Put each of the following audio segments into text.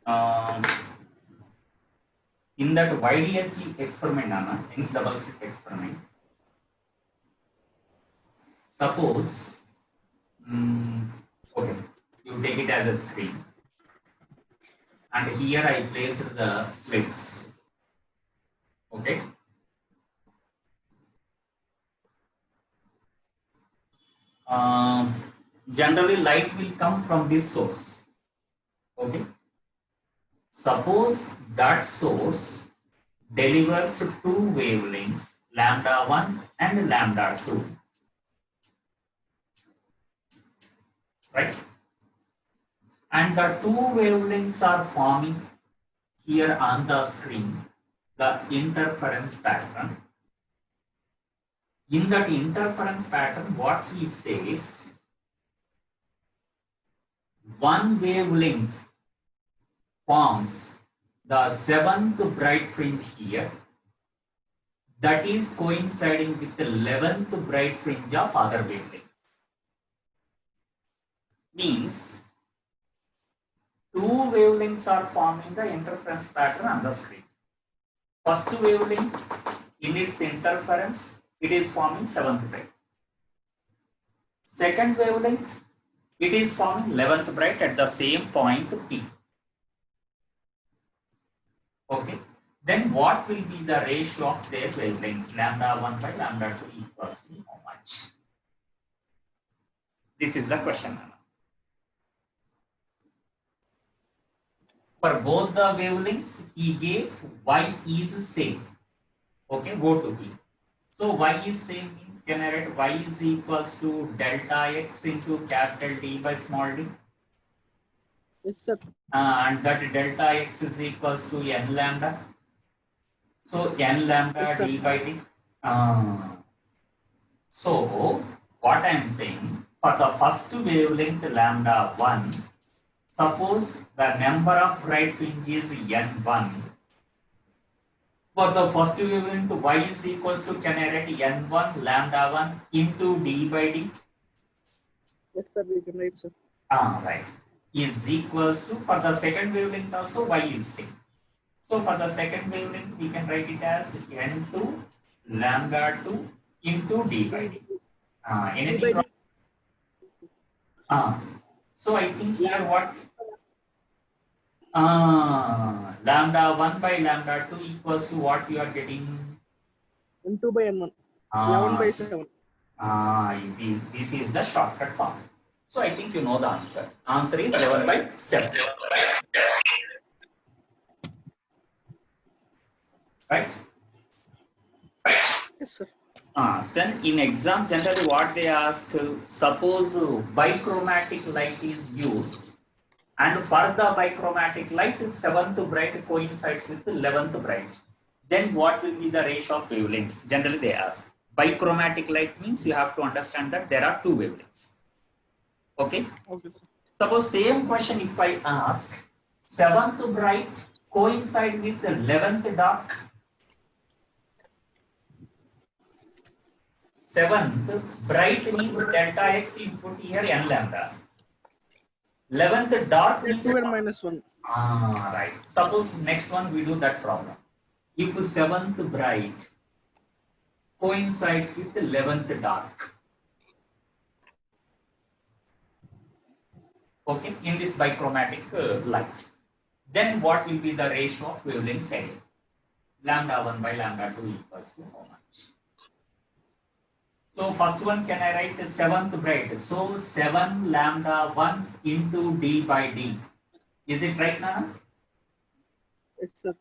Um, in that YDSE experiment, Anna, Young's double slit experiment, suppose, okay, you take it as a screen, and here I placed the slits. Okay. Generally, light will come from this source. Okay. Suppose that source delivers two wavelengths, lambda 1 and lambda 2. Right? And the two wavelengths are forming here on the screen the interference pattern. In that interference pattern, what he says, one wavelength forms the seventh bright fringe here, that is coinciding with the 11th bright fringe of other wavelength. Means two wavelengths are forming the interference pattern on the screen. First wavelength, in its interference, it is forming 7th bright. Second wavelength, it is forming 11th bright at the same point P. Okay. Then what will be the ratio of their wavelengths? Lambda 1 by lambda 2 equals to how much? This is the question. For both the wavelengths, he gave y is same. Okay, go to B. So y is same means, can I write y is equals to delta x into capital D by small d? Yes, sir. And that delta x is equals to n lambda. So n lambda Yes, d by d. So what I am saying, for the first wavelength lambda 1, suppose the number of bright fringes is n1. For the first wavelength, y is equals to, can I write n1 lambda 1 into d by d? Yes, sir. We can write, sir. Right. Is equals to, for the second wavelength also, y is same. So for the second wavelength, we can write it as n2 lambda 2 into d by d. Anything wrong? So I think here what? Lambda 1 by lambda 2 equals to what you are getting? N2 by N1. 11 by 7. This is the shortcut form. So I think you know the answer. Answer is 11 by 7. Right? Yes, sir. Then in exam, generally what they ask, suppose bichromatic light is used, and for the bichromatic light, 7th bright coincides with 11th bright. Then what will be the ratio of wavelengths? Generally they ask. Bichromatic light means you have to understand that there are two wavelengths. Okay? Okay, sir. Suppose same question if I ask, 7th bright coincide with 11th dark. 7th bright means delta x, you put here n lambda. 11th dark means 2 and minus 1. Right. Suppose next one we do that problem. If 7th bright coincides with 11th dark. Okay, in this bichromatic light, then what will be the ratio of wavelengths again? Lambda 1 by lambda 2 equals to how much? So first one, can I write 7th bright? So 7 lambda 1 into d by d. Is it right, Nana? Yes, sir.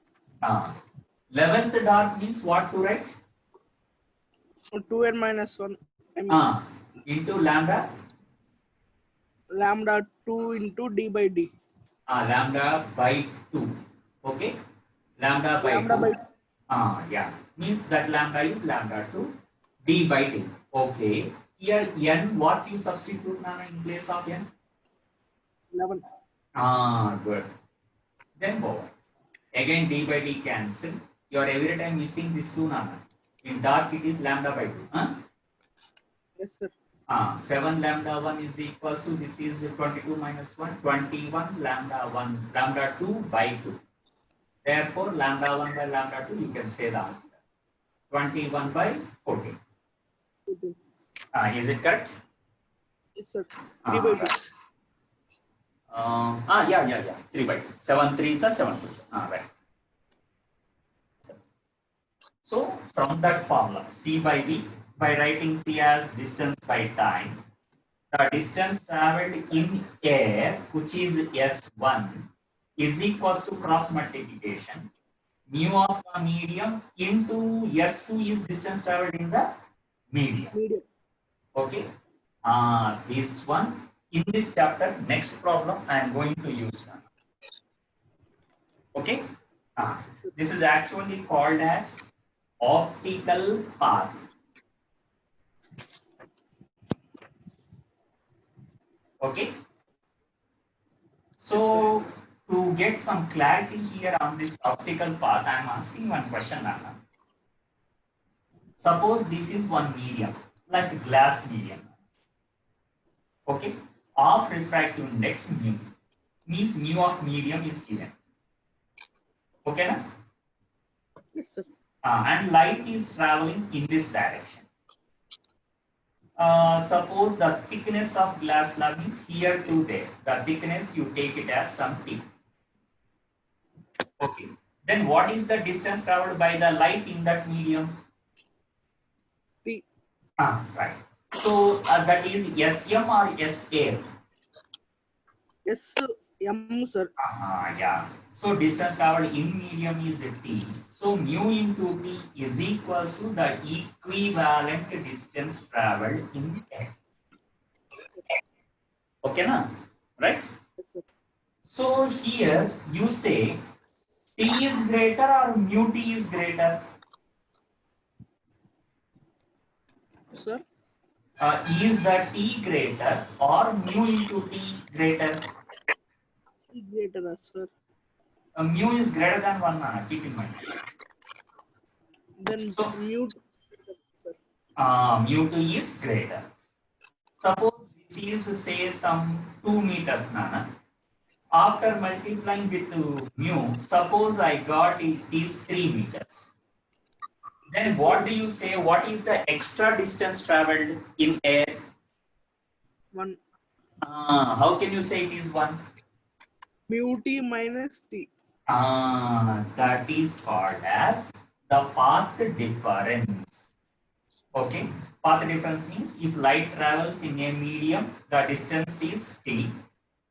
11th dark means what to write? 2 and minus 1. I mean, Into lambda? lambda 2 into d by d. Lambda by 2. Okay? Lambda by Lambda 2. by Yeah. Means that lambda is lambda 2. D by d. Okay. Here n, what you substitute, Nana, in place of n? 11. Good. Then go on. Again d by d cancel. You are every time missing this 2, Nana. In dark it is lambda by 2. Yes, sir. 7 lambda 1 is equals to, this is 22 minus 1, 21 lambda 1, lambda 2 by 2. Therefore, lambda 1 by lambda 2, you can say the answer. 21 by 14. Is it correct? Yes, sir. 3 by 2. Right. Yeah. 3 by 2. 7 3s are 7 2s. Right. So, from that formula, C by V, by writing C as distance by time, the distance traveled in air, which is S1, is equals to cross multiplication. Mu of the medium into S2 is distance traveled in the medium. Okay. This one, in this chapter, next problem I am going to use now. Okay. This is actually called as optical path. Okay. So, to get some clarity here on this optical path, I am asking one question, Anna. Suppose this is one medium, like a glass medium. Okay. Of refractive index mu means mu of medium is given. Okay, na? Yes, sir. And light is traveling in this direction. Suppose the thickness of glass slab is here to there. The thickness you take it as some T. Okay. Then what is the distance traveled by the light in that medium? T. Right. So that is SM or SA? S M, sir. Yeah. So distance traveled in medium is T. So mu into T is equals to the equivalent distance traveled in air. Okay, na? Right? Yes, sir. So here you say T is greater or mu T is greater? Sir. Is the T greater or mu into T greater? Greater, sir. Mu is greater than 1, keep in mind. Then So, mu, sir. Mu 2 is greater. Suppose this is, say, some 2 meters, Nana. After multiplying with mu, suppose I got it is 3 meters. Then what do you say? What is the extra distance traveled in air? 1. How can you say it is 1? Mu T minus T. That is called as the path difference. Okay, path difference means if light travels in a medium, the distance is T.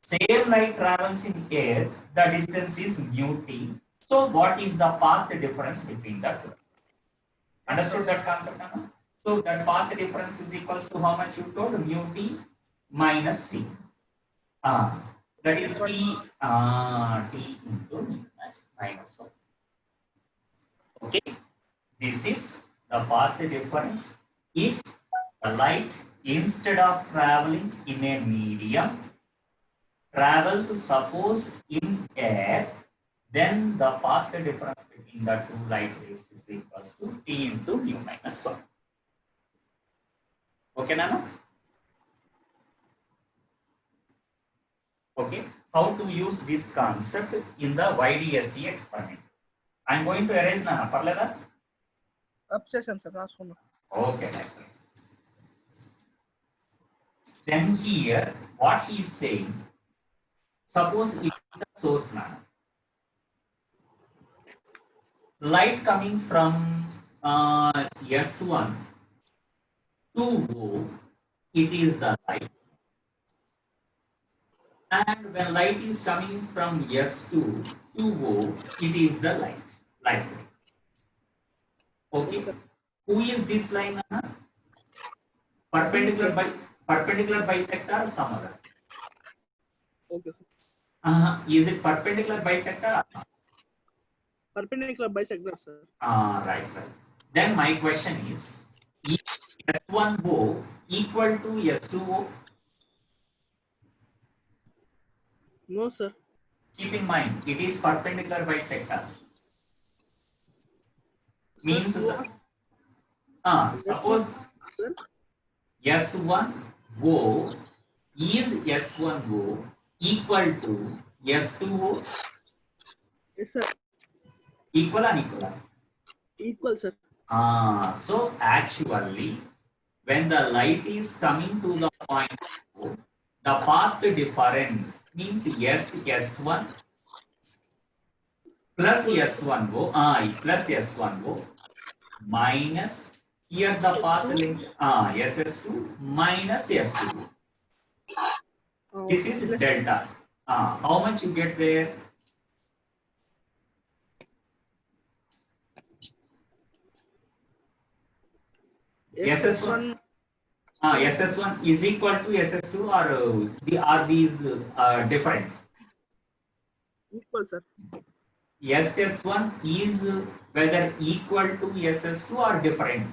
Same light travels in air, the distance is mu T. So what is the path difference between the two? Understood that concept, Anna? So that path difference is equals to how much you told? Mu T minus T. That is T, T into minus 1. Okay, this is the path difference if the light, instead of traveling in a medium, travels suppose in air, then the path difference between the two light waves is equals to T into mu minus 1. Okay, Nana? Okay, how to use this concept in the YDSE experiment? I am going to erase Nana. Parleda? Obsession, sir. Okay. Then here, what he is saying, suppose it is a source Nana. Light coming from S1 to O, it is the light. And when light is coming from S2 to O, it is the light. Light. Okay. Yes, who is this line? Perpendicular bisector or some other? Okay, sir. Is it perpendicular bisector? Perpendicular bisector, sir. Right. Then my question is S1O equal to S2O? No, sir. Keep in mind, it is perpendicular bisector. Sir, Means, suppose, sir? S1O is S1O equal to S2O? Yes, sir. Equal or unequal? Equal, sir. So actually, when the light is coming to the point O, the path difference means S1 plus S1O, plus S1O minus here the path SS2. length SS2 minus S2. This Okay. is Plus delta. How much you get there? SS1. SS1 SS1 is equal to SS2 or are these different? equal, sir. SS1 is whether equal to SS2 or different.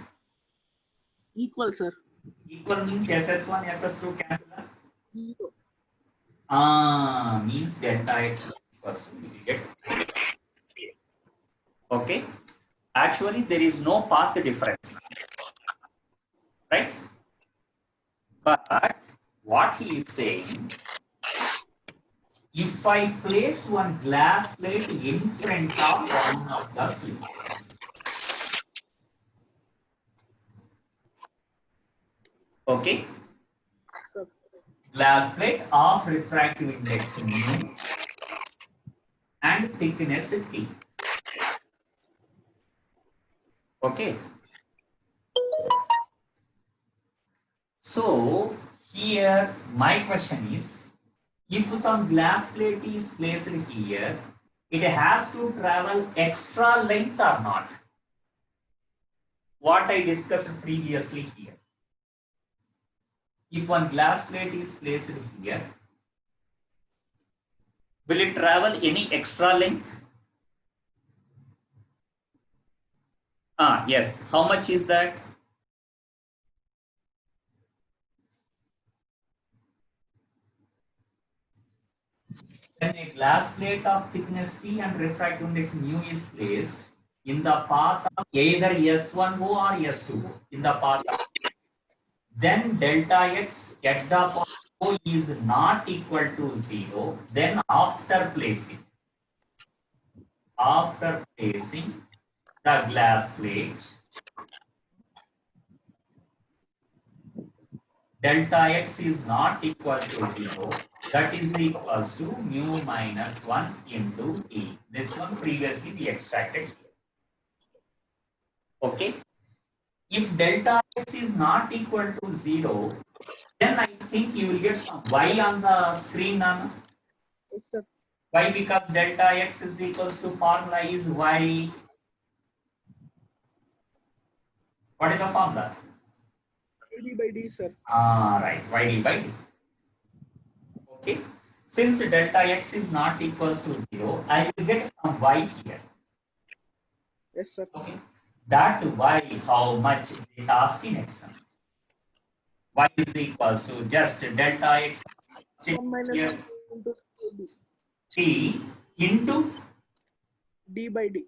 Equal, sir. Equal means SS1, SS2 cancel. Equal. Means delta x equals to we get. Okay. Actually, there is no path difference, right? But what he is saying, if I place one glass plate in front of one of the slits, okay, Sir. glass plate of refractive index mu and thickness T, okay. So here my question is, if some glass plate is placed here, it has to travel extra length or not? What I discussed previously here. If one glass plate is placed here, will it travel any extra length? Yes. How much is that? When a glass plate of thickness T and refractive index mu is placed in the path of either S1O or S2O, in the path of, then delta x at the point O is not equal to 0, then after placing the glass plate, delta x is not equal to 0, that is equals to mu minus 1 into E. This one previously we extracted here. Okay. If delta x is not equal to 0, then I think you will get some y on the screen. Yes, sir. Why? Because delta x is equals to formula is y. What is the formula? D by D, sir. Right, yd by d. Okay. Since delta x is not equals to 0, I will get some y here. Yes, sir. Okay. That y, how much they ask in exam. Y is equals to just delta x 1 minus here, 2 into D. t into D by D.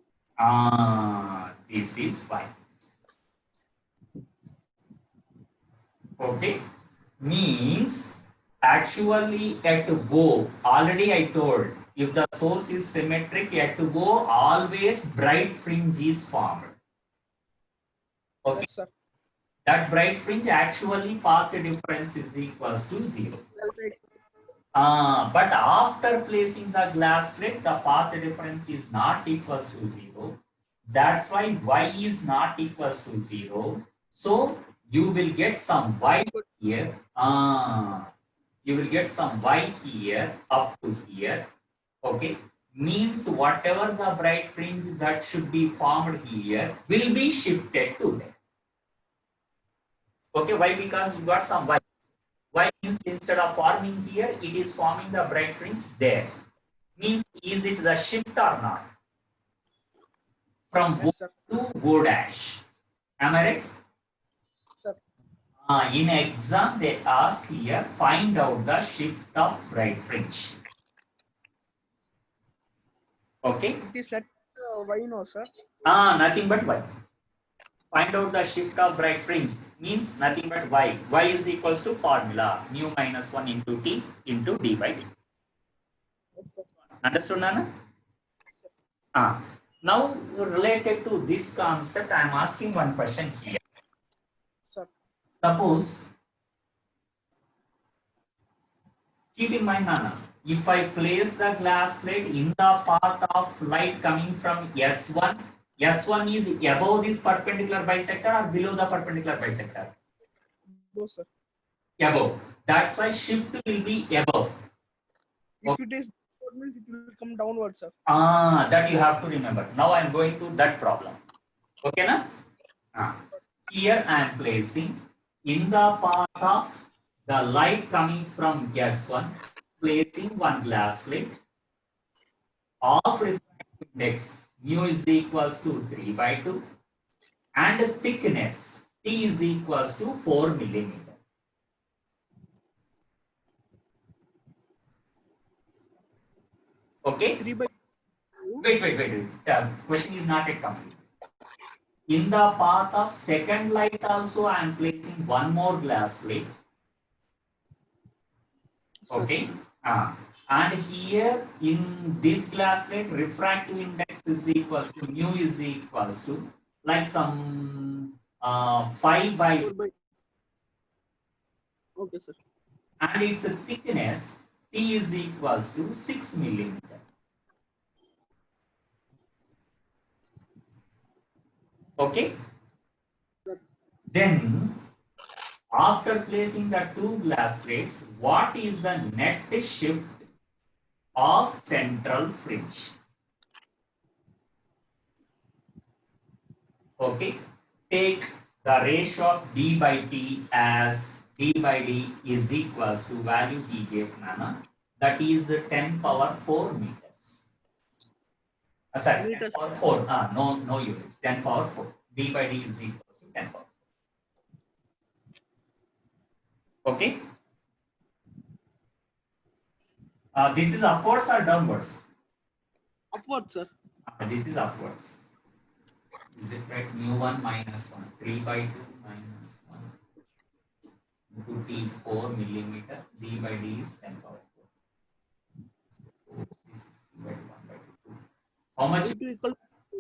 this is y. Okay. Means actually at O, already I told, if the source is symmetric at O, always bright fringe is formed. Okay. Yes, sir. That bright fringe actually path difference is equals to 0. Right. But after placing the glass plate, the path difference is not equals to 0. That's why y is not equals to 0. So you will get some y here. You will get some y here up to here. Okay. Means whatever the bright fringe that should be formed here will be shifted to there. Okay. Why? Because you got some y. Y means instead of forming here, it is forming the bright fringe there. Means is it the shift or not? From Yes, O sir. to O dash. Am I right? Sir. In exam, they ask here, find out the shift of bright fringe. Okay? It is let Y no, sir. Nothing but y. Find out the shift of bright fringe. means nothing but y. Y is equals to formula mu minus 1 into t into d by d. Yes, sir. Understood, Nana? Sir. Now related to this concept, I am asking one question here. Sir. Suppose, keep in mind, Nana, if I place the glass plate in the path of light coming from S1, S1 is above this perpendicular bisector or below the perpendicular bisector? No, sir. Above. That's why shift will be above. If it is downward means it will come downward, sir. That you have to remember. Now I am going to that problem. Okay, na? Here I am placing in the path of the light coming from S1, placing one glass plate of refractive index mu is equals to 3 by 2 and thickness T is equals to 4 millimeter. Okay? 3 by 2. Wait. The question is not yet complete. In the path of second light also I am placing one more glass plate. Sir. Okay. And here in this glass plate, refractive index is equals to mu is equals to like some 5 by 4 by. Okay, sir. and its thickness T is equals to 6 millimeter. Okay. Sir. Then after placing the two glass plates, what is the net shift of central fringe? Okay, take the ratio of d by t as d by d is equals to value he gave, Nana, that is 10 power 4 meters. Sorry, Meters. 10 power 4. No units. 10 power 4. D by d is equals to 10 power 4. Okay. This is upwards or downwards? Upward, sir. This is upwards. Is it right? Mu 1 minus 1. 3 by 2 minus 1 into t 4 millimeter. D by d is 10 power 4. So this is 3 by 1 by 2. How much? Y2 equal to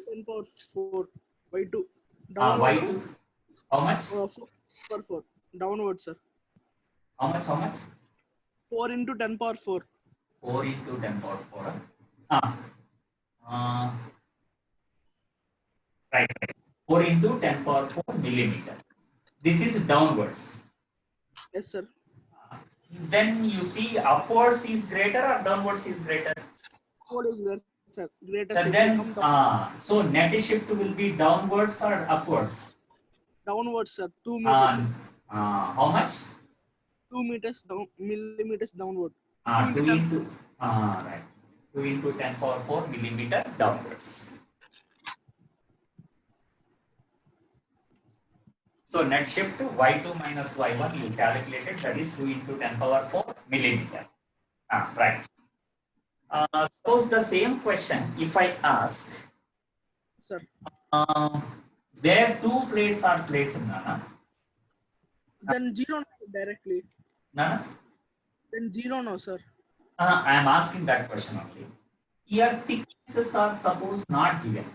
10 power 4 by 2. Y2. How much? 4 per 4. Downward, sir. How much? 4 into 10 power 4. 4 into 10 power 4. Right. 4 into 10 power 4 millimeter. This is downwards. Yes, sir. Then you see upwards is greater or downwards is greater? Upward is there, sir. Greater So shift then, will come down. so net shift will be downwards or upwards? Downward, sir. 2 meters. How much? 2 meters down, millimeters downward. 2 into right. 2 into 10 power 4 millimeter downwards. So net shift y2 minus y1 you calculated, that is 2 into 10 power 4 millimeter. Right. Suppose the same question if I ask, Sir. there two plates are placed, Nana. Then 0 no directly. Nana? Then 0 no, sir. I am asking that question only. Here thicknesses are suppose not given.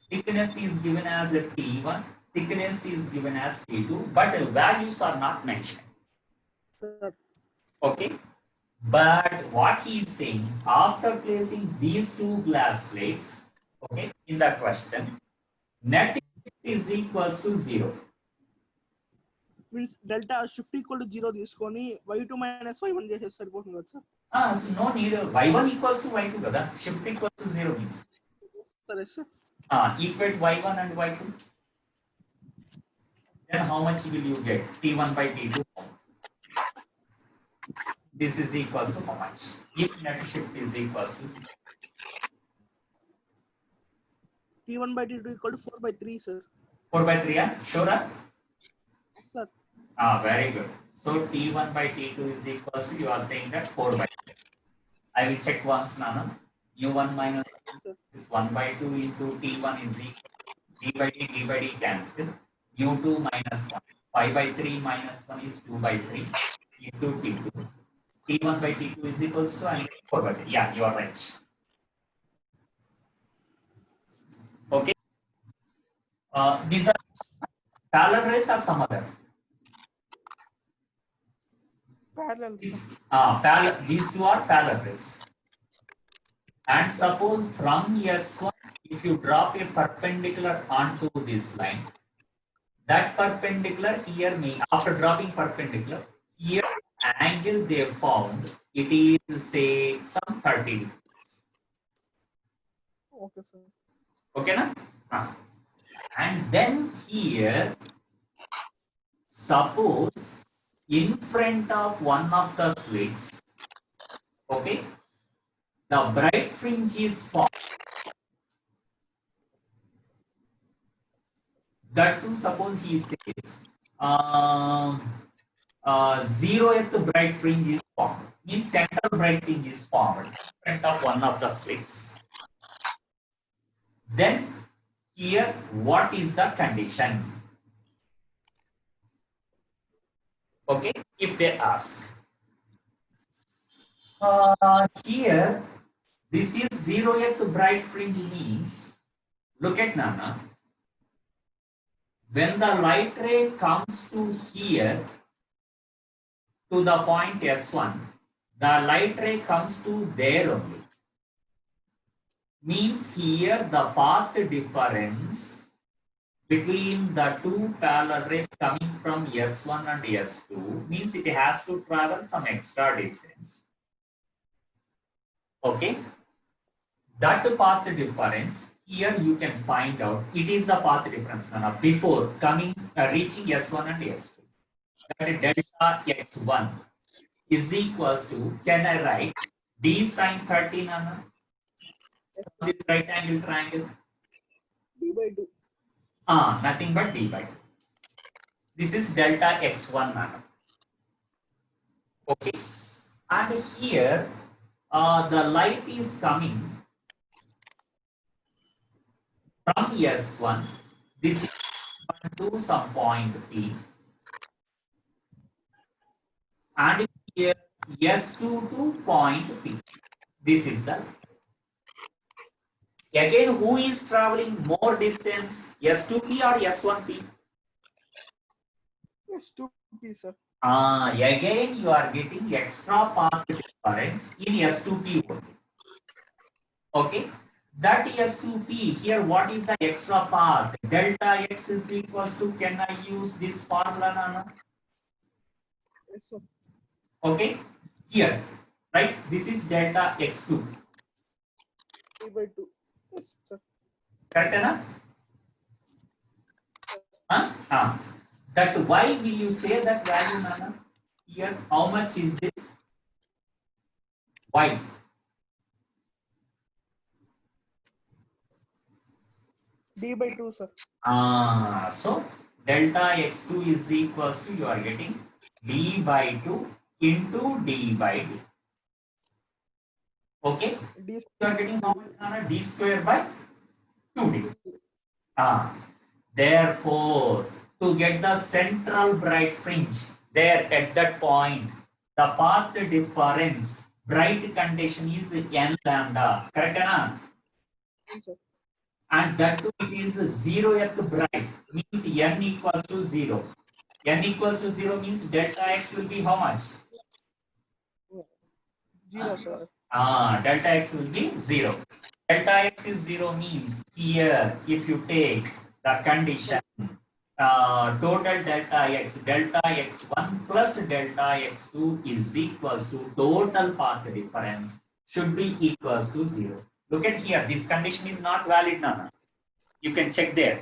Thickness is given as a T1, thickness is given as T2, but values are not mentioned. Sir. Okay. But what he is saying, after placing these two glass plates, okay, in the question, net is equals to 0. Means delta shift equal to 0 తీసుకొని y2 minus y1 చేసేసి సరిపోతుంది కదా sir. So no need y1 equals to y2 kada, shift equals to 0 means. Sir, yes, sir. Equate y1 and y2. Then how much will you get? T1 by T2. This is equals to how much? If net shift is equals to 0. T1 by T2 equal to 4 by 3, sir. 4 by 3, sure? Yes, sir. Very good. So T1 by T2 is equals to, you are saying that 4 by 3. I will check once, Nana. U1 minus Sir. is 1 by 2 into T1 is equal to d by d cancel. u2 minus 1. 5 by 3 minus 1 is 2 by 3 into t2. T1 by T2 is equals to, I'm getting 4 by 3. Yeah, you are right. Okay. These are parallel rays or some other? Parallel, sir. These two are parallel rays. And suppose from S1, if you drop a perpendicular onto this line, that perpendicular here may, after dropping perpendicular, here angle they found, it is say some 30 degrees. Okay, sir. Okay, na? And then here, suppose in front of one of the slits, okay, the bright fringe is formed. That too, suppose he says, 0th bright fringe is formed. Means central bright fringe is formed in front of one of the slits. Then here, what is the condition? Okay, if they ask. Here, this is 0th bright fringe means, look at Nana. When the light ray comes to here, to the point S1, the light ray comes to there only. Means here the path difference between the two parallel rays coming from S1 and S2 means it has to travel some extra distance. Okay. That path difference, here you can find out, it is the path difference Nana, before coming reaching S1 and S2. That delta x1 is equals to, can I write d sine 30 Nana? This right angle triangle. D by 2. Nothing but d by 2. This is delta x1 Nana. Okay. And here the light is coming from S1. This is to some point P. And here S2 to point P. This is the. Again, who is traveling more distance? S2P or S1P? S2P, sir. Again, you are getting extra path difference in S2P only. Okay. That S2P, here what is the extra path? Delta x is equals to, can I use this formula, Nana? Yes, sir. Okay. Here, right? This is delta x2. D by 2. Yes, sir. Correct, Nana? That why will you say that value, Nana? Here, how much is this? Why? D by 2, sir. So delta x2 is equals to, you are getting d by 2 into d by d. Okay? D You are getting how much, Nana? D square by 2d. Therefore, to get the central bright fringe there at that point, the path difference bright condition is n lambda. Correct, Anna? Yes, sir. And that too it is 0th bright means n equals to 0. N equals to 0 means delta x will be how much? 0, sir. Delta x will be 0. Delta x is 0 means here if you take the condition total delta x1 plus delta x2 is equals to total path difference should be equals to 0. Look at here, this condition is not valid, Nana. You can check there.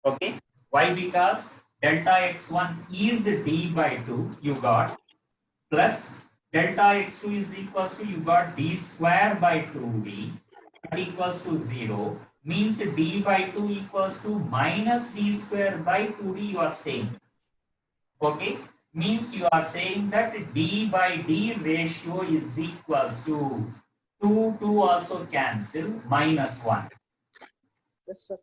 Okay. Why? Because delta x1 is d by 2, you got, plus delta x2 is equals to, you got d square by 2d, that equals to 0, means d by 2 equals to minus d square by 2d you are saying. Okay. Means you are saying that d by d ratio is equals to 2 also cancel, minus 1. Yes, sir.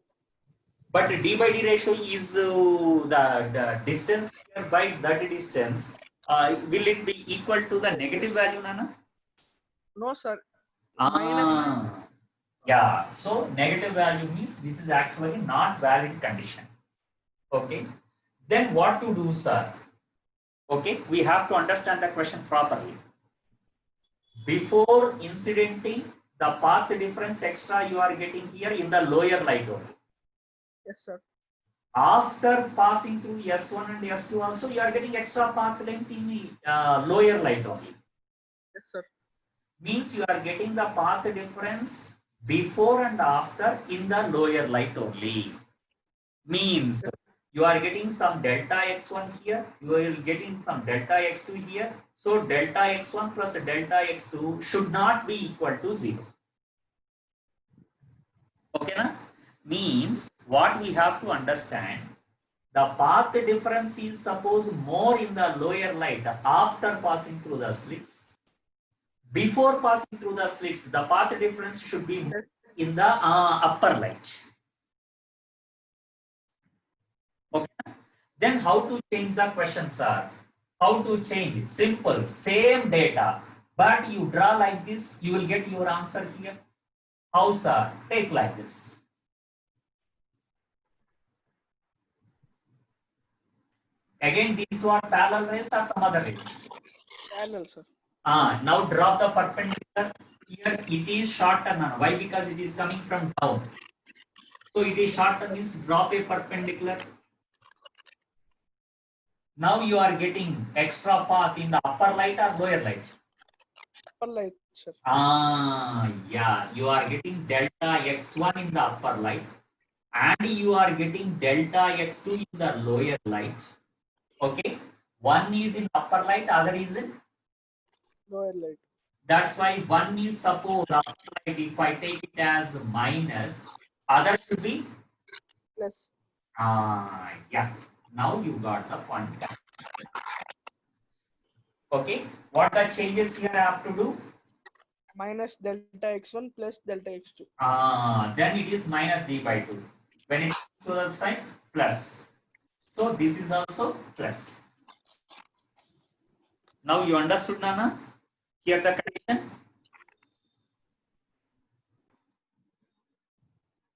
But d by d ratio is the distance here by that distance. Will it be equal to the negative value, Nana? No, sir. Minus. Ah, yeah. So negative value means this is actually not valid condition. Okay. Then what to do, sir? Okay, we have to understand the question properly. Before incidenting, the path difference extra you are getting here in the lower light only. Yes, sir. After passing through S1 and S2 also, you are getting extra path length in the lower light only. Yes, sir. Means you are getting the path difference before and after in the lower light only. Means you are getting some delta x1 here, you will getting some delta x2 here. So delta x1 plus delta x2 should not be equal to 0. Okay, na? Means what we have to understand, the path difference is suppose more in the lower light after passing through the slits. Before passing through the slits, the path difference should be more in the upper light. Okay. Then how to change the question, sir? How to change it? Simple, same data, but you draw like this, you will get your answer here. How, sir? Take like this. Again, these two are parallel rays or some other rays? Parallel, sir. Now drop the perpendicular. Here it is shorter. Why? Because it is coming from down. So it is shorter means drop a perpendicular. Now you are getting extra path in the upper light or lower light? Upper light, sir. Yeah, you are getting delta x1 in the upper light and you are getting delta x2 in the lower light. Okay, one is in upper light, other is in Lower light. that's why one is suppose upper light. If I take it as minus, other should be Plus. yeah. Now you got the point. Okay, what the changes here I have to do? Minus delta x1 plus delta x2. Then it is minus d by 2. When it comes to the other side, plus. So this is also plus. Now you understood, Nana? Here the condition.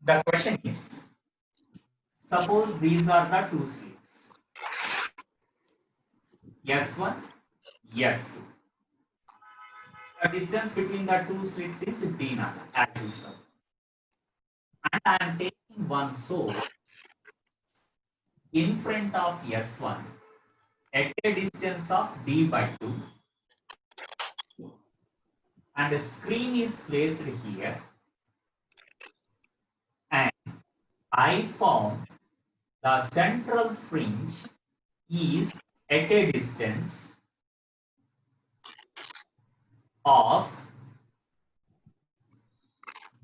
The question is, suppose these are the two slits. S1, S2. The distance between the two slits is d Nana, as usual. And I am taking one source in front of S1 at a distance of d by 2. And a screen is placed here, and I found the central fringe is at a distance of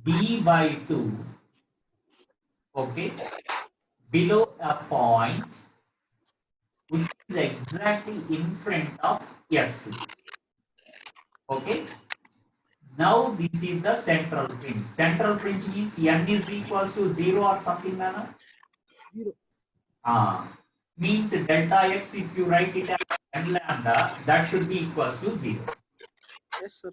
d by 2, okay, below a point which is exactly in front of S2. Okay, now this is the central fringe. Central fringe means n is equals to 0 or something, Nana? 0. Means delta x, if you write it as n lambda, that should be equals to 0. Yes, sir.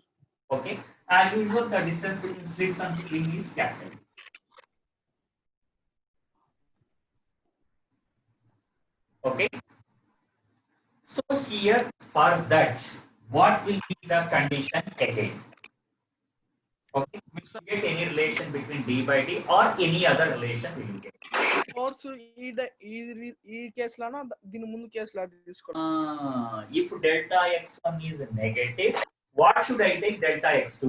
Okay, as usual, the distance between slits and screen is capital. Okay, so here for that, what will be the condition again? Okay, we will get any relation between d by d or any other relation we will get. Force ఈ కేసులోనా దీని ముందు కేసులో తీసుకోండి. If delta x1 is negative, what should I take delta x2?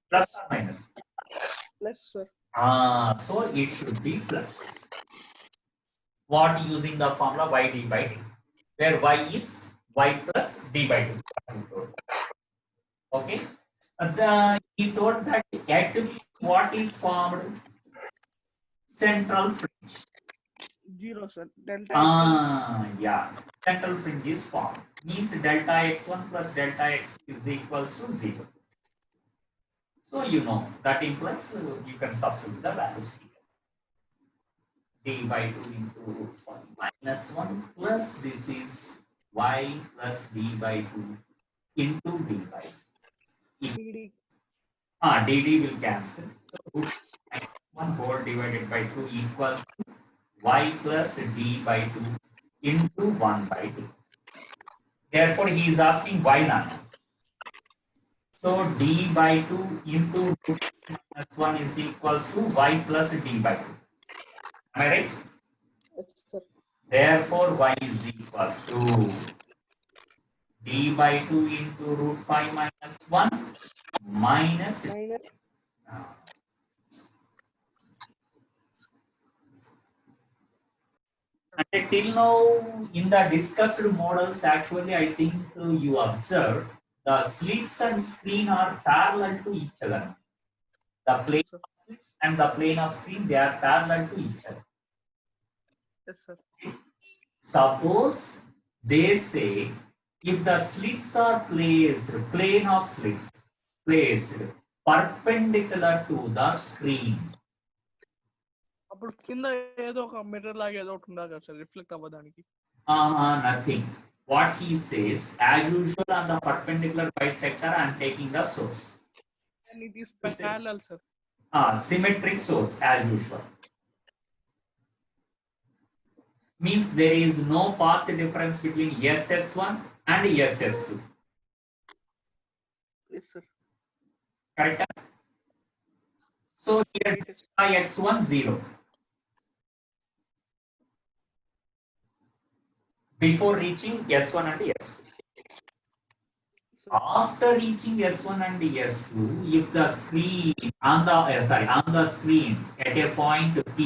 Plus or minus? Plus, sir. So it should be plus. What using the formula y d by d, where y is y plus d by 2. Okay. He told that at what is formed? Central fringe. 0, sir. Delta x1. Yeah. Central fringe is formed. Means delta x1 plus delta x2 is equals to 0. So you know that implies you can substitute the values here. d by 2 into root 5 minus 1 plus this is y plus d by 2 into d by 2. dd. Dd will cancel. So root minus 1 whole divided by 2 equals to y plus d by 2 into 1 by 2. Therefore, he is asking why not. So d by 2 into root minus 1 is equals to y plus d by 2. Am I right? Yes, sir. Therefore, y is equals to d by 2 into root 5 minus 1 minus. Minus. And till now, in the discussed models, actually, I think you observed the slits and screen are parallel to each other. The plane Yes, sir. of slits and the plane of screen, they are parallel to each other. Yes, sir. Suppose they say if the slits are placed, plane of slits placed perpendicular to the screen. అప్పుడు కింద ఏదో ఒక mirror లాగా ఏదో ఒకటి ఉండాలి కదా sir reflect అవ్వడానికి. Nothing. What he says, as usual on the perpendicular bisector, I am taking the source. And it is parallel, sir. Symmetric source as usual. Means there is no path difference between SS1 and SS2. Yes, sir. Correct? So here x1 0. Before reaching S1 and S2. After reaching S1 and S2, if the screen on the screen at a point P,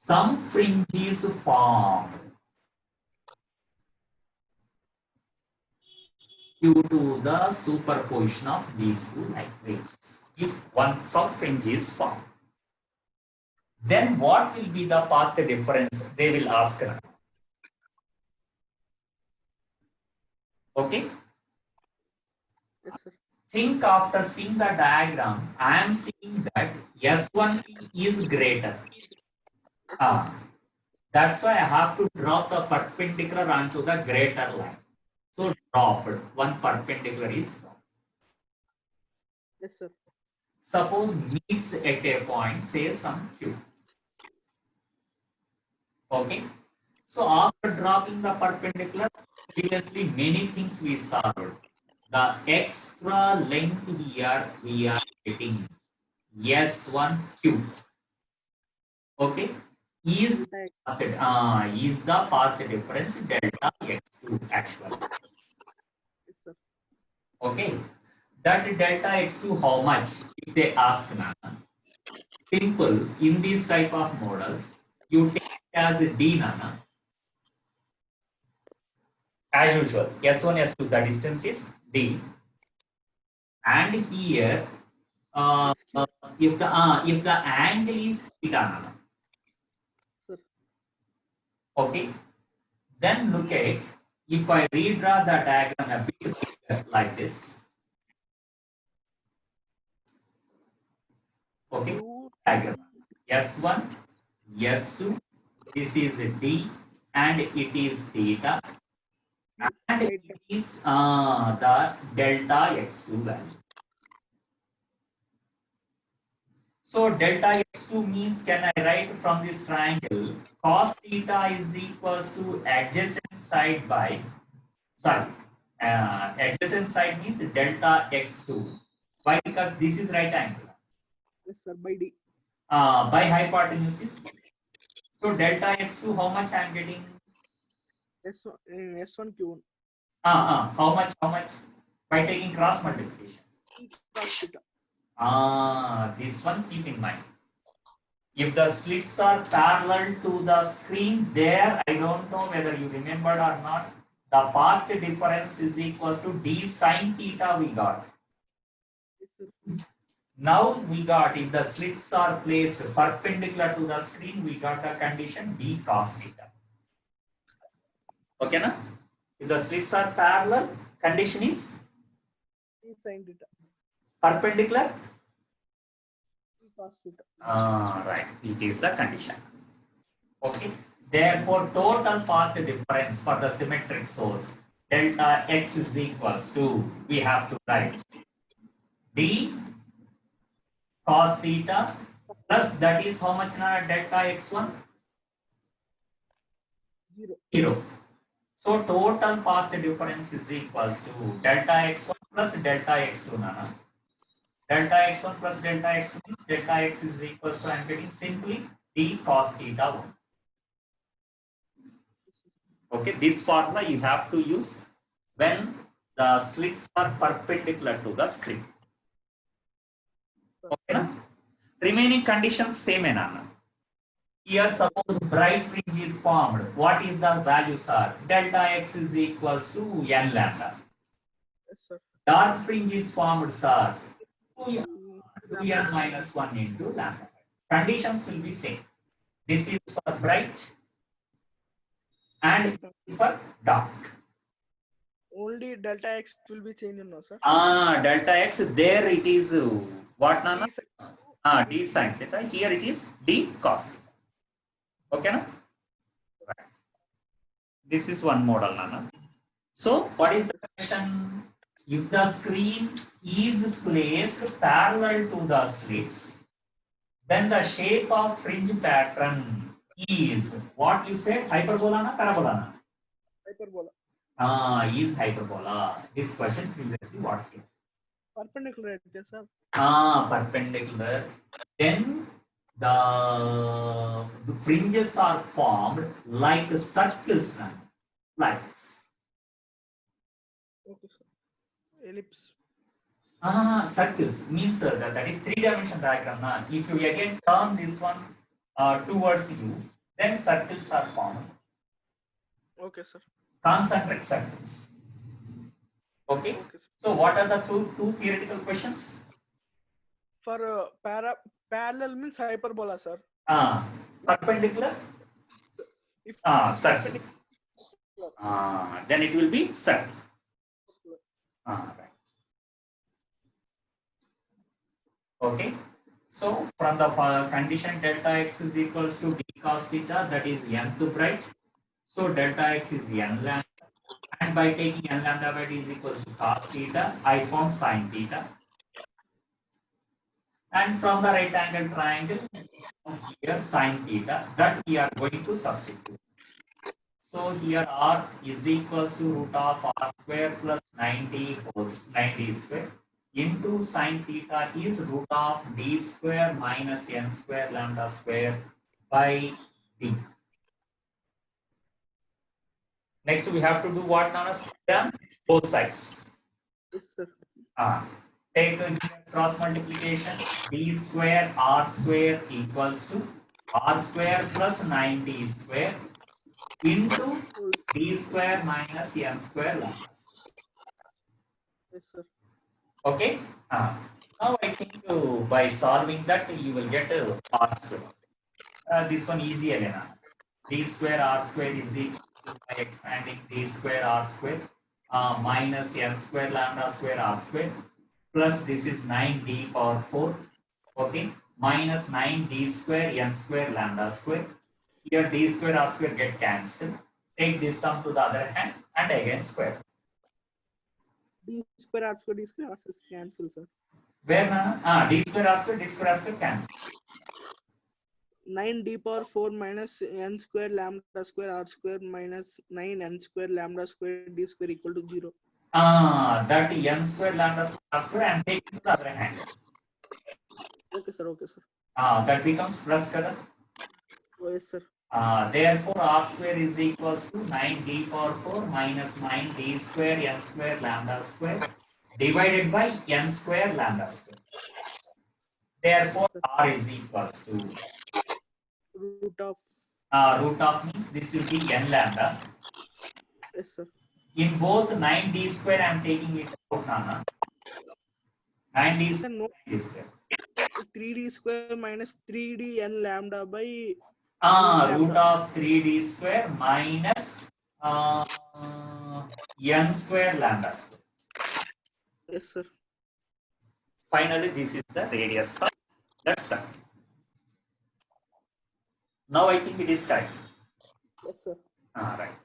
some fringe is formed due to the superposition of these two light waves. If some fringe is formed, then what will be the path difference? They will ask now. Okay. Yes, sir. Think after seeing the diagram, I am seeing that S1 is greater. Yes, sir. That's why I have to drop the perpendicular onto the greater line. So dropped, one perpendicular is dropped. Yes, sir. Suppose meets at a point, say some Q. Okay. So after dropping the perpendicular, previously many things we solved. The extra length here we are getting S1Q. Okay. Is the path difference delta x2 actually. Yes, sir. Okay. That delta x2 how much? If they ask now, simple in these type of models, you take it as d nana. As usual, S1, S2, the distance is d. And here, if the angle is theta nana. Sir. Okay. Then look at, if I redraw the diagram a bit bigger like this. Okay. Diagram. S1, S2, this is D and it is theta. And it is the delta x2 value. So delta x2 means, can I write from this triangle, cos theta is equals to adjacent side by, adjacent side means delta x2. Why? Because this is right angle. Yes, sir. By D. By hypotenuse. So delta x2, how much I am getting? S1Q. How much? By taking cross multiplication. Cos theta. This one keep in mind. If the slits are parallel to the screen, there I don't know whether you remembered or not, the path difference is equals to d sin theta we got. Yes, sir. Now we got, if the slits are placed perpendicular to the screen, we got the condition d cos theta. Okay, na? If the slits are parallel, condition is D sin theta. Perpendicular. D cos theta. Right. It is the condition. Okay. Therefore, total path difference for the symmetric source delta x is equals to, we have to write d cos theta plus that is how much na delta x1? 0. 0. So total path difference is equals to delta x1 plus delta x2 nana. Delta x1 plus delta x2 means delta x is equals to, I am getting simply d cos theta 1. Okay, this formula you have to use when the slits are perpendicular to the screen. Okay, na? Remaining conditions same enana. Here suppose bright fringe is formed. What is the values are? Delta x is equals to n lambda. Yes, sir. Dark fringe is formed, sir. 2n Lambda. minus 1 into lambda. Conditions will be same. This is for bright and it is for dark. Only delta x will be changed now, sir. Delta x, there it is what nana? D sin D sin theta. Here it is d cos theta. Okay, na? Right. This is one model, nana. So, what is the question? If the screen is placed parallel to the slits, then the shape of fringe pattern is what you said, hyperbola na parabola na? hyperbola. Is hyperbola. This question previously what is? Perpendicular, yes, sir. Perpendicular. Then the fringes are formed like circles now, like this. Okay, sir. Ellipse. Circles means that is three-dimensional diagram. Na? If you again turn this one towards you, then circles are formed. Okay, sir. Concentric circles. Okay. Okay, sir. So what are the two theoretical questions? For parallel means hyperbola, sir. Perpendicular. If Circles. Then it will be circle. Right. Okay. So from the condition delta x is equals to d cos theta, that is nth bright. So delta x is n lambda, and by taking n lambda by d is equals to cos theta, I found sin theta. And from the right angle triangle, here sin theta, that we are going to substitute. So here r is equals to root of r square plus 90 square into sin theta is root of d square minus n square lambda square by d. Next we have to do what, Nana? Down both sides. yes, sir. Take here cross multiplication, d square r square equals to r square plus 90 square into d square minus n square lambda. Yes, sir. Okay. Now I think by solving that you will get r square. This one easy again. D square r square is equal to, by expanding d square r square minus n square lambda square r square plus this is 9d power 4. Okay. Minus 9d square n square lambda square. Here d square r square get cancelled. Take this term to the other hand and again square. D square r square cancel, sir. Where na? D square r square cancel. 9d power 4 minus n square lambda square r square minus 9n square lambda square d square equal to 0. That n square lambda square r square I am taking to the other hand. Okay, sir. Okay, sir. That becomes plus kada. Oh, yes, sir. Therefore, r square is equals to 9d power 4 minus 9d square n square lambda square divided by n square lambda square. Therefore, Yes, r is equals to root of means this will be n lambda. Yes, sir. In both 9d square, I am taking it out, Nana. 9d Sir, no. square. 3d square minus 3d n lambda by Root of 3d square minus n square lambda square. Yes, sir. Finally, this is the radius of that circle. Now I think it is correct. Yes, sir. Right.